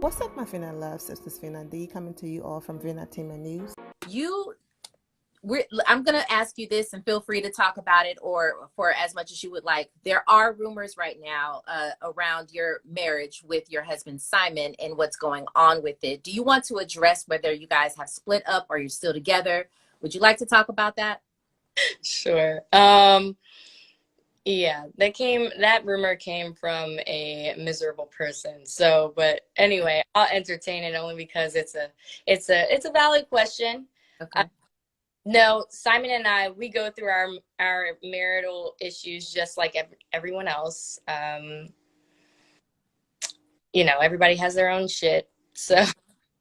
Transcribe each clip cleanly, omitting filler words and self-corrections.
What's up, my Finna love sisters? Finna D coming to you all from Finna Team News. I'm going to ask you this, and feel free to talk about it or for as much as you would like. There are rumors right now around your marriage with your husband, Simon, and what's going on with it. Do you want to address whether you guys have split up or you're still together? Would you like to talk about that? Sure. Yeah, that rumor came from a miserable person. So, but anyway, I'll entertain it only because it's a valid question. Okay. No, Simon and I, we go through our marital issues just like everyone else. Everybody has their own shit. So,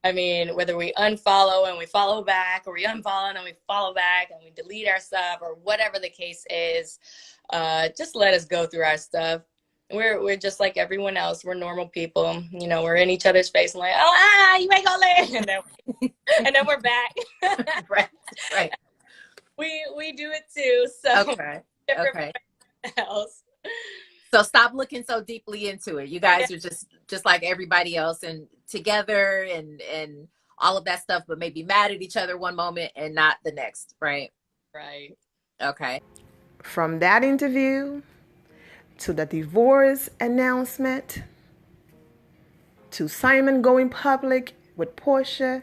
I mean, whether we unfollow and we follow back, or we unfollow and we follow back and we delete our stuff, or whatever the case is, just let us go through our stuff. We're just like everyone else. We're normal people. We're in each other's face and like, you ain't gonna live, and then we're back. Right. We do it too. So okay. Else. So stop looking so deeply into it. You guys are just like everybody else, and together and all of that stuff, but maybe mad at each other one moment and not the next, right? Right. Okay. From that interview to the divorce announcement to Simon going public with Portia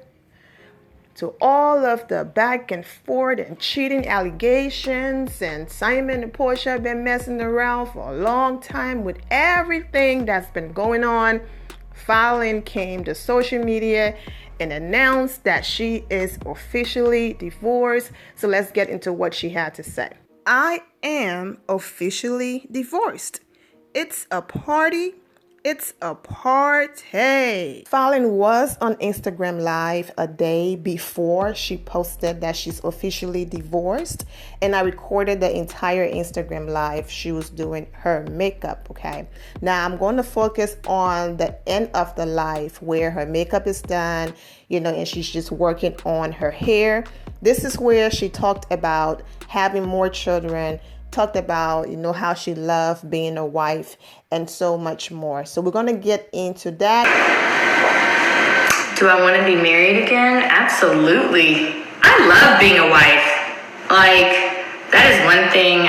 to all of the back and forth and cheating allegations, and Simon and Portia have been messing around for a long time with everything that's been going on. Falynn came to social media and announced that she is officially divorced. So let's get into what she had to say. I am officially divorced. It's a party. It's a party. Falynn was on Instagram Live a day before she posted that she's officially divorced, and I recorded the entire Instagram Live. She was doing her makeup, okay? Now I'm going to focus on the end of the live where her makeup is done, and she's just working on her hair. This is where she talked about having more children, talked about, how she loved being a wife and so much more. So we're going to get into that. Do I want to be married again? Absolutely. I love being a wife. That is one thing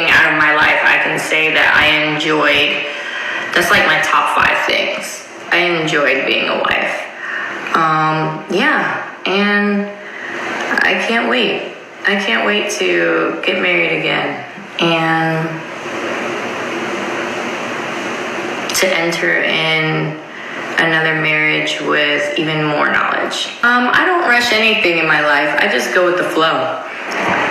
out of my life I can say that I enjoyed. That's like my top 5 things. I enjoyed being a wife. And I can't wait. I can't wait to get married again and to enter in another marriage with even more knowledge. I don't rush anything in my life. I just go with the flow.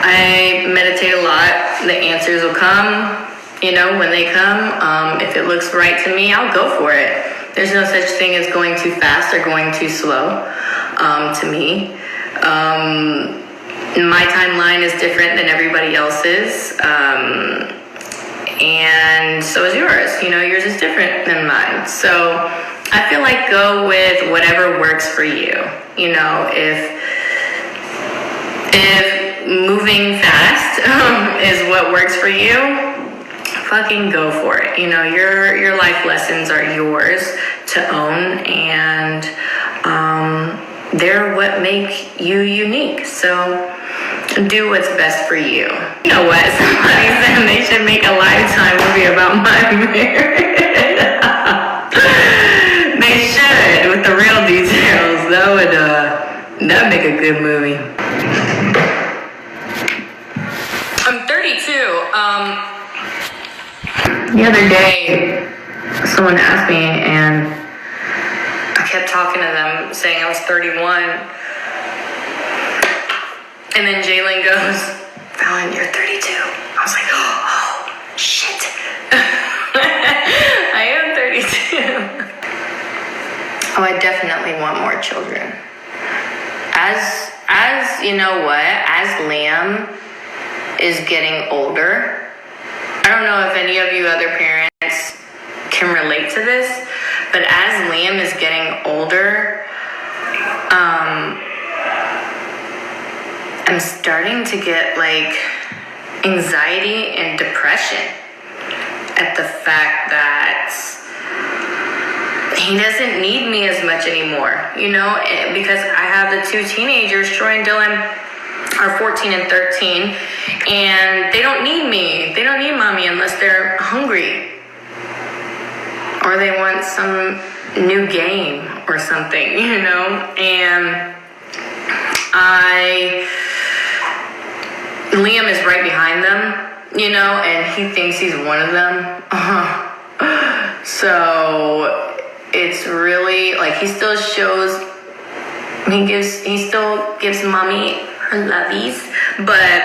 I meditate a lot. The answers will come, when they come. If it looks right to me, I'll go for it. There's no such thing as going too fast or going too slow to me. My timeline is different than everybody else's, and so is yours. Yours is different than mine. So I feel like go with whatever works for you. If moving fast is what works for you, fucking go for it. Your life lessons are yours to own, and they're what make you unique. So do what's best for you. You know what? Somebody said they should make a Lifetime movie about my marriage. They should, with the real details. That'd make a good movie. I'm 32. The other day, someone asked me, and I kept talking to them, saying I was 31. And then Jalen goes, Falynn, you're 32. I was like, oh shit. I am 32. Oh, I definitely want more children. As you know what, as Liam is getting older, I don't know if any of you other parents can relate to this, but as Liam is getting older, I'm starting to get anxiety and depression at the fact that he doesn't need me as much anymore, you know, because I have the two teenagers. Troy and Dylan are 14 and 13, and they don't need me. They don't need mommy unless they're hungry or they want some new game or something, you know. And Liam is right behind them, you know, and he thinks he's one of them. So it's really like he still gives mommy her lovies, but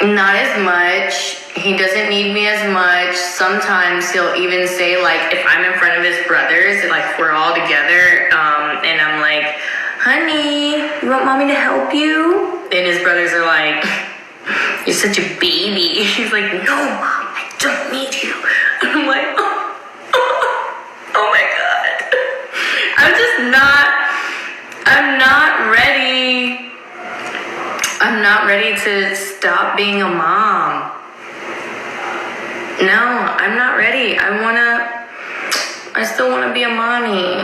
not as much. He doesn't need me as much. Sometimes he'll even say, like, if I'm in front of his brothers, like we're all together, and I'm like, honey, you want mommy to help you? And his brothers are like, you're such a baby. He's like, no, mom, I don't need you. And I'm like, oh my God. I'm not ready to stop being a mom. No, I'm not ready. I still wanna be a mommy.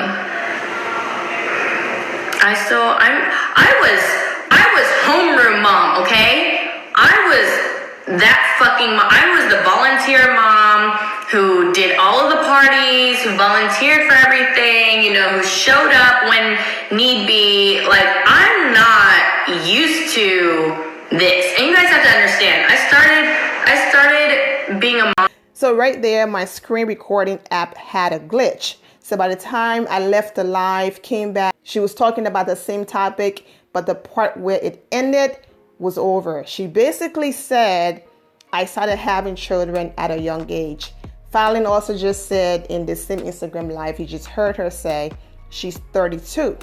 I was homeroom mom, okay? I was that fucking mom. I was the volunteer mom who did all of the parties, who volunteered for everything, you know, who showed up when need be. Like, I'm not used to this. And you guys have to understand, I started being a mom. So right there, my screen recording app had a glitch. So by the time I left the live, came back, she was talking about the same topic, but the part where it ended was over. She basically said, I started having children at a young age. Falynn also just said in the same Instagram live, you just heard her say she's 32.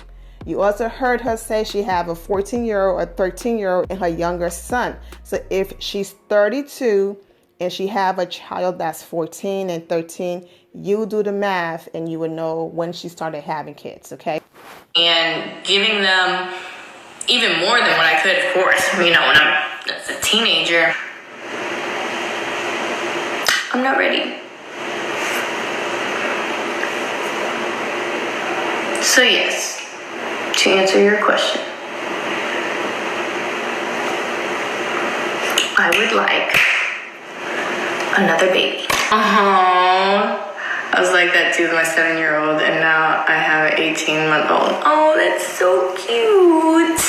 You also heard her say she have a 14-year-old, a 13-year-old, and her younger son. So if she's 32 and she have a child that's 14 and 13, you do the math and you would know when she started having kids, okay? And giving them even more than what I could, of course, you know, when I'm a teenager. I'm not ready. So yes, to answer your question, I would like another baby. I was like that too with my 7-year-old, and now I have an 18-month-old. Oh, that's so cute.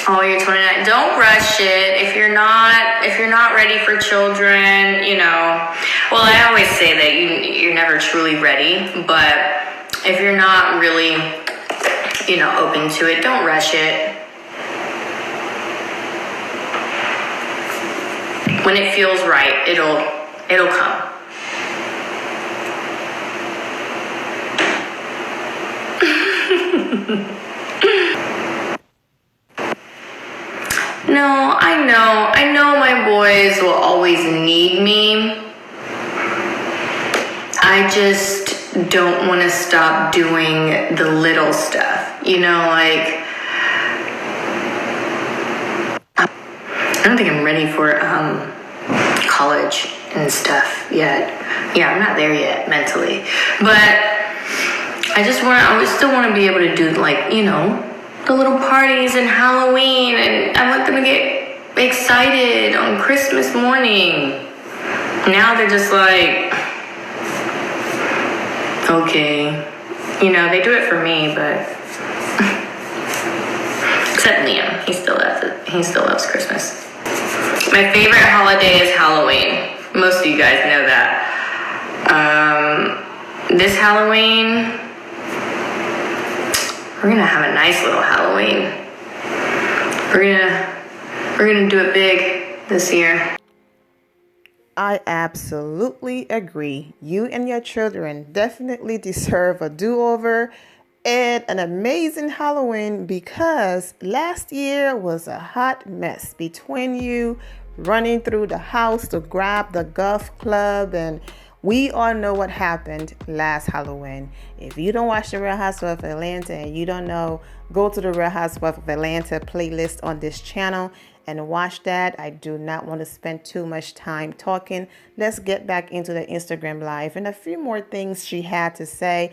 Oh, you're 29. Don't rush it. If you're not ready for children, you know. Well, I always say that you're never truly ready, but if you're not really, you know, open to it, don't rush it. When it feels right, it'll come. No, I know my boys will always need me. I just don't want to stop doing the little stuff. You know, like, I don't think I'm ready for college and stuff yet. Yeah, I'm not there yet mentally. But I still want to be able to do, like, you know, the little parties and Halloween, and I want them to get excited on Christmas morning. Now they're just like, okay, you know, they do it for me, but except Liam, he still loves Christmas. My favorite holiday is Halloween. Most of you guys know that. This Halloween, we're gonna have a nice little Halloween. We're gonna do it big this year. I absolutely agree. You and your children definitely deserve a do-over and an amazing Halloween, because last year was a hot mess between you running through the house to grab the golf club, and we all know what happened last Halloween. If you don't watch the Real Housewives of Atlanta and you don't know, go to the Real Housewives of Atlanta playlist on this channel and watch that. I do not want to spend too much time talking. Let's get back into the Instagram live and a few more things she had to say.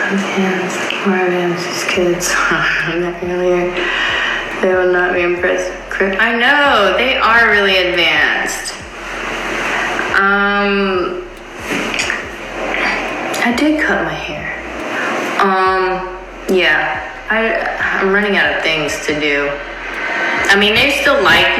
These kids, earlier, they will not be impressed. I know, they are really advanced. I did cut my hair. Yeah, I'm running out of things to do. I mean, they still like,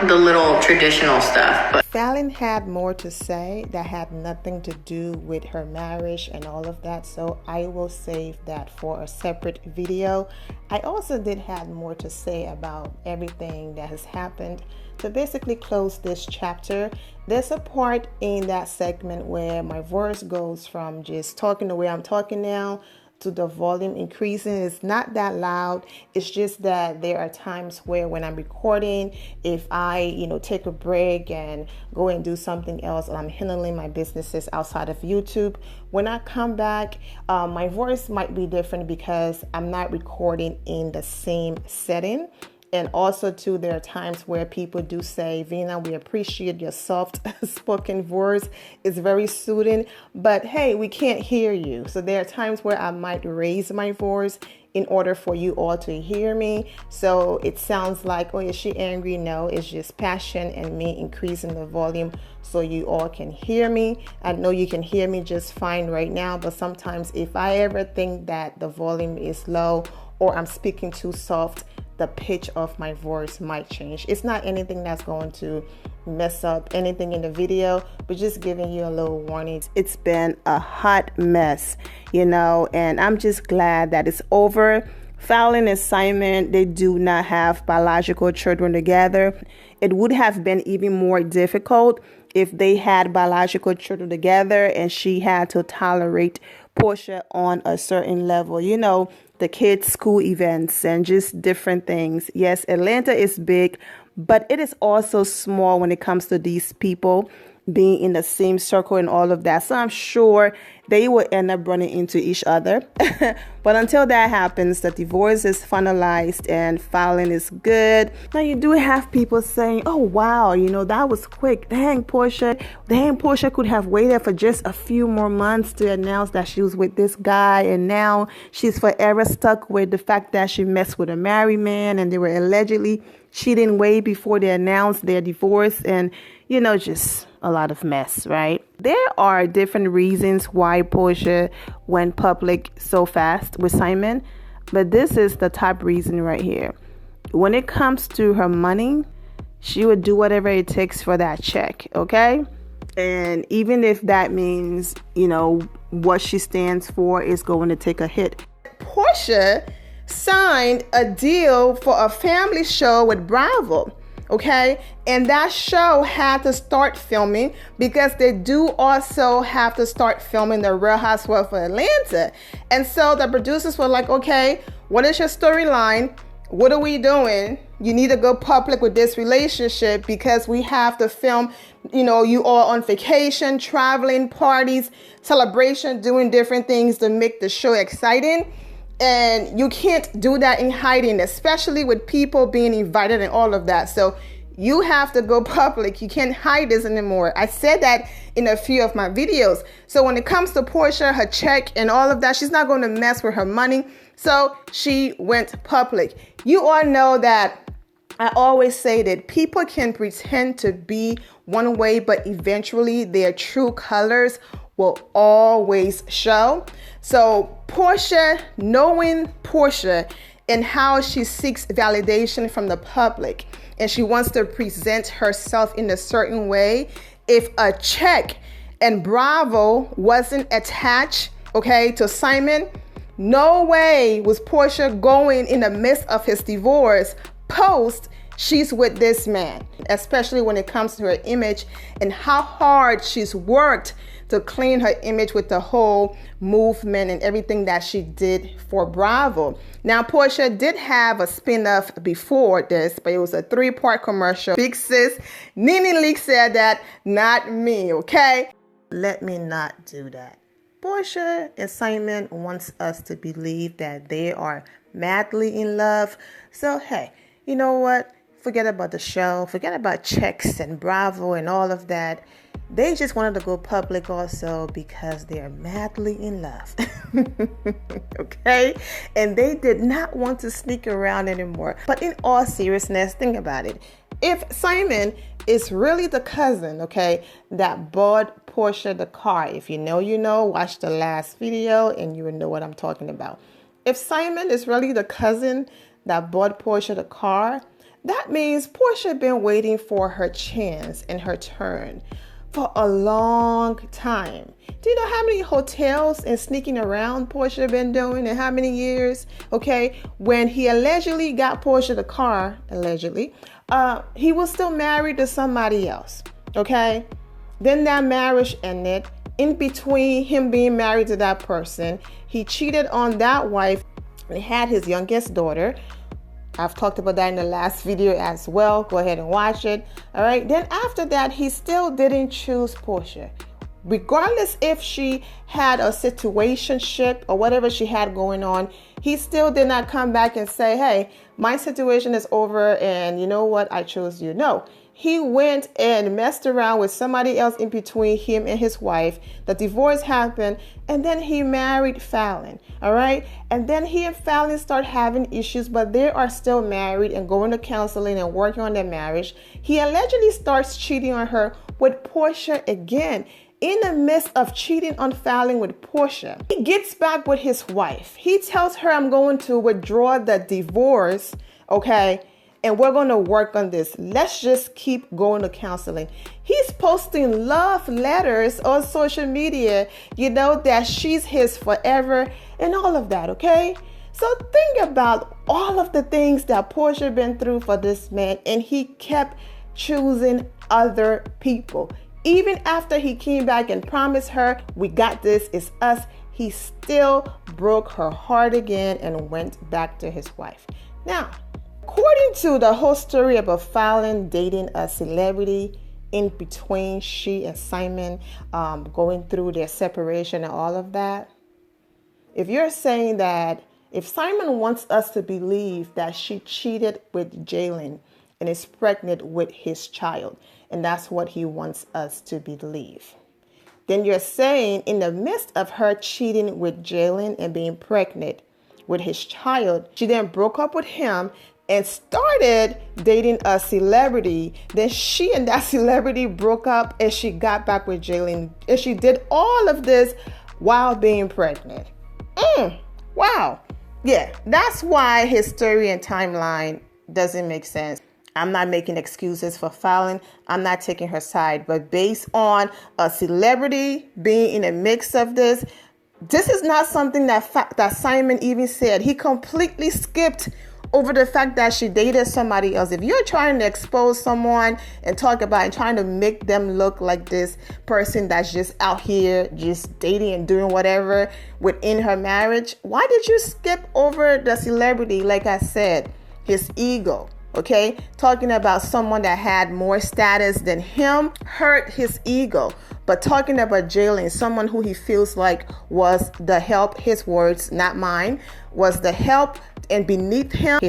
the little traditional stuff. But Falynn had more to say that had nothing to do with her marriage and all of that, so I will save that for a separate video. I also did have more to say about everything that has happened. To basically close this chapter, there's a part in that segment where my voice goes from just talking the way I'm talking now to the volume increasing. It's not that loud. It's just that there are times where when I'm recording, if I, take a break and go and do something else, or I'm handling my businesses outside of YouTube, when I come back, my voice might be different because I'm not recording in the same setting. And also, too, there are times where people do say, Vina, we appreciate your soft spoken voice. It's very soothing, but hey, we can't hear you. So there are times where I might raise my voice in order for you all to hear me. So it sounds like, oh, is she angry? No, it's just passion and me increasing the volume so you all can hear me. I know you can hear me just fine right now, but sometimes if I ever think that the volume is low or I'm speaking too soft, the pitch of my voice might change. It's not anything that's going to mess up anything in the video, but just giving you a little warning. It's been a hot mess, and I'm just glad that it's over. Falynn and Simon, they do not have biological children together. It would have been even more difficult if they had biological children together and she had to tolerate Portia on a certain level, the kids' school events and just different things. Yes, Atlanta is big, but it is also small when it comes to these people being in the same circle and all of that. So I'm sure they will end up running into each other. But until that happens, the divorce is finalized and Falynn is good. Now you do have people saying, oh, wow, that was quick. Dang, Portia could have waited for just a few more months to announce that she was with this guy. And now she's forever stuck with the fact that she messed with a married man and they were allegedly cheating way before they announced their divorce. And, just a lot of mess, right? There are different reasons why Portia went public so fast with Simon, but this is the top reason right here. When it comes to her money, she would do whatever it takes for that check, okay? And even if that means, what she stands for is going to take a hit. Portia signed a deal for a family show with Bravo. Okay, and that show had to start filming because they do also have to start filming the Real Housewives of Atlanta. And so the producers were like, okay, what is your storyline? What are we doing? You need to go public with this relationship because we have to film, you all on vacation, traveling, parties, celebration, doing different things to make the show exciting. And you can't do that in hiding, especially with people being invited and all of that. So you have to go public. You can't hide this anymore. I said that in a few of my videos. So when it comes to Portia, her check and all of that, she's not going to mess with her money. So she went public. You all know that I always say that people can pretend to be one way, but eventually their true colors will always show. So Portia, knowing Portia and how she seeks validation from the public and she wants to present herself in a certain way, if a check and Bravo wasn't attached, to Simon, no way was Portia going in the midst of his divorce post she's with this man, especially when it comes to her image and how hard she's worked to clean her image with the whole movement and everything that she did for Bravo. Now, Portia did have a spin-off before this, but it was a 3-part commercial. Big sis, Nene Leak said that, not me, okay? Let me not do that. Portia and Simon wants us to believe that they are madly in love. So, hey, you know what? Forget about the show. Forget about checks and Bravo and all of that. They just wanted to go public also because they're madly in love. Okay? And they did not want to sneak around anymore. But in all seriousness, think about it. If Simon is really the cousin, okay, that bought Portia the car, if you know, you know, watch the last video and you will know what I'm talking about. If Simon is really the cousin that bought Portia the car, that means Portia been waiting for her chance and her turn for a long time. Do you know how many hotels and sneaking around Portia been doing and how many years? Okay, when he allegedly got Portia the car, allegedly, he was still married to somebody else. Okay, then that marriage ended. In between him being married to that person, he cheated on that wife and had his youngest daughter. I've talked about that in the last video as well. Go ahead and watch it. All right. Then after that, he still didn't choose Portia. Regardless if she had a situationship or whatever she had going on, he still did not come back and say, hey, my situation is over and you know what? I chose you. No. He went and messed around with somebody else in between him and his wife. The divorce happened, and then he married Falynn, all right? And then he and Falynn start having issues, but they are still married and going to counseling and working on their marriage. He allegedly starts cheating on her with Portia again. In the midst of cheating on Falynn with Portia, he gets back with his wife. He tells her, I'm going to withdraw the divorce, okay? And we're going to work on this. Let's just keep going to counseling. He's posting love letters on social media, you know, that she's his forever and all of that, okay? So think about all of the things that Portia been through for this man, and he kept choosing other people. Even after he came back and promised her, we got this, it's us, he still broke her heart again and went back to his wife. Now, according to the whole story about Falynn dating a celebrity in between she and Simon going through their separation and all of that, if you're saying that if Simon wants us to believe that she cheated with Jalen and is pregnant with his child, and that's what he wants us to believe, then you're saying in the midst of her cheating with Jalen and being pregnant with his child, she then broke up with him and started dating a celebrity. Then she and that celebrity broke up and she got back with Jalen. And she did all of this while being pregnant. Wow. Yeah, that's why his story and timeline doesn't make sense. I'm not making excuses for Falynn. I'm not taking her side. But based on a celebrity being in a mix of this is not something that Simon even said. He completely skipped over the fact that she dated somebody else. If you're trying to expose someone and talk about and trying to make them look like this person that's just out here just dating and doing whatever within her marriage, why did you skip over the celebrity? Like I said, his ego. Okay, talking about someone that had more status than him hurt his ego. But talking about Jalen, someone who he feels like was the help, his words, not mine, was the help and beneath him,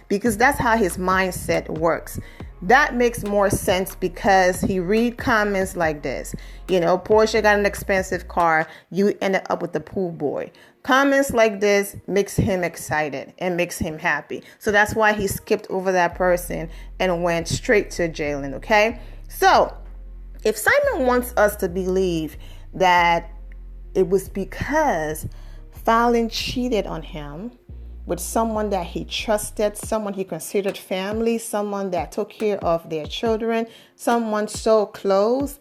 because that's how his mindset works. That makes more sense because he read comments like this. You know, Portia got an expensive car. You ended up with the pool boy. Comments like this makes him excited and makes him happy. So that's why he skipped over that person and went straight to Jalen, okay? So if Simon wants us to believe that it was because Falynn cheated on him with someone that he trusted, someone he considered family, someone that took care of their children, someone so close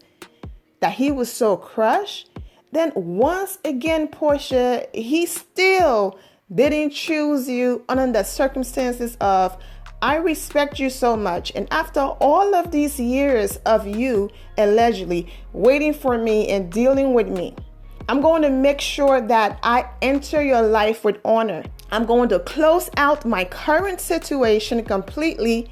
that he was so crushed, then once again, Portia, he still didn't choose you under the circumstances of, I respect you so much. And after all of these years of you allegedly waiting for me and dealing with me, I'm going to make sure that I enter your life with honor. I'm going to close out my current situation completely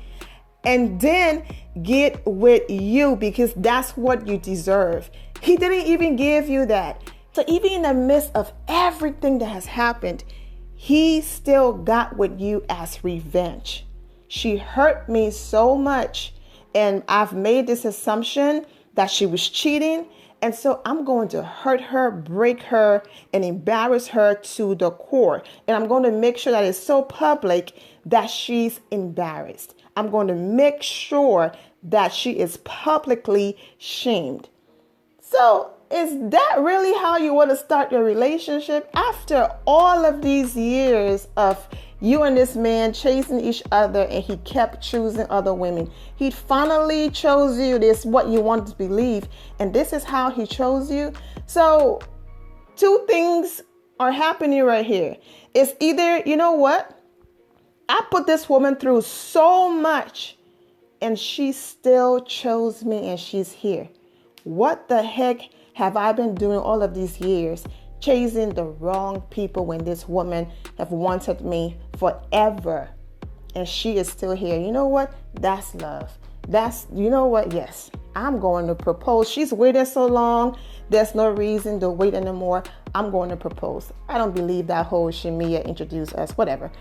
and then get with you because that's what you deserve. He didn't even give you that. So even in the midst of everything that has happened, he still got with you as revenge. She hurt me so much, and I've made this assumption that she was cheating. And so I'm going to hurt her, break her, and embarrass her to the core. And I'm going to make sure that it's so public that she's embarrassed. I'm going to make sure that she is publicly shamed. So is that really how you want to start your relationship? After all of these years of you and this man chasing each other, and he kept choosing other women. He finally chose you. This is what you wanted to believe. And this is how he chose you. So 2 things are happening right here. It's either, you know what? I put this woman through so much, and she still chose me, and she's here. What the heck have I been doing all of these years, chasing the wrong people when this woman have wanted me forever, and she is still here? You know what? That's love. That's, you know what? Yes, I'm going to propose. She's waited so long. There's no reason to wait anymore. I'm going to propose. I don't believe that whole Shamia introduced us, whatever.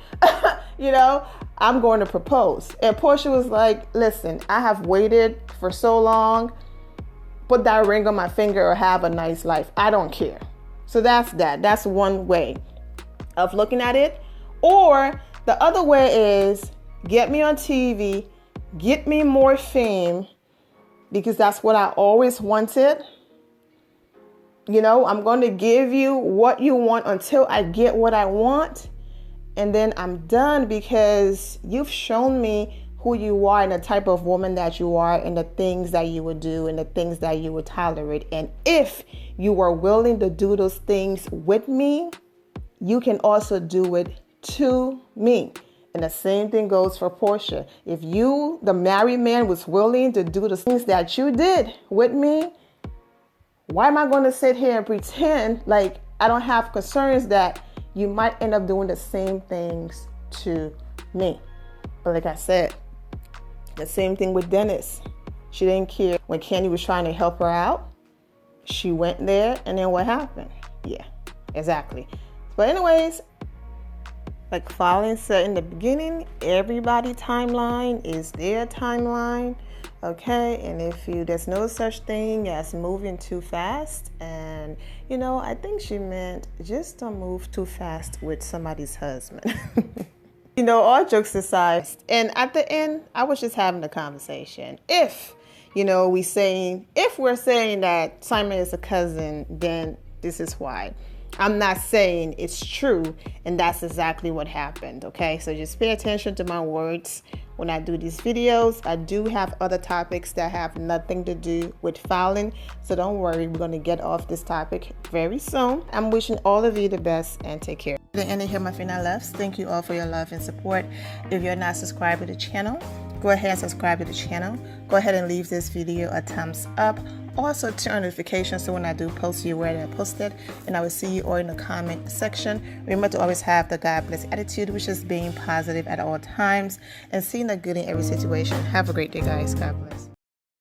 You know, I'm going to propose. And Portia was like, listen, I have waited for so long. Put that ring on my finger or have a nice life. I don't care. So that's that. That's one way of looking at it. Or the other way is get me on TV, get me more fame, because that's what I always wanted. You know, I'm going to give you what you want until I get what I want. And then I'm done, because you've shown me who you are and the type of woman that you are and the things that you would do and the things that you would tolerate. And if you are willing to do those things with me, you can also do it to me. And the same thing goes for Portia. If you, the married man, was willing to do the things that you did with me, why am I going to sit here and pretend like I don't have concerns that you might end up doing the same things to me? But like I said, the same thing with Dennis. She didn't care when Candy was trying to help her out. She went there, and then what happened? Yeah, exactly. But anyways, like Falynn said in the beginning, everybody's timeline is their timeline. Okay, and there's no such thing as moving too fast. And you know, I think she meant just don't move too fast with somebody's husband. You know, all jokes aside, and at the end, I was just having a conversation. If, you know, we're saying that Simon is a cousin, then this is why. I'm not saying it's true, and that's exactly what happened, okay? So just pay attention to my words when I do these videos. I do have other topics that have nothing to do with Falynn, so don't worry, we're going to get off this topic very soon. I'm wishing all of you the best, and take care. The end of here, my Fina loves. Thank you all for your love and support. If you're not subscribed to the channel, go ahead and subscribe to the channel. Go ahead and leave this video a thumbs up. Also turn on notifications so when I do post, you're aware that I posted. And I will see you all in the comment section. Remember to always have the God bless attitude, which is being positive at all times and seeing the good in every situation. Have a great day, guys. God bless.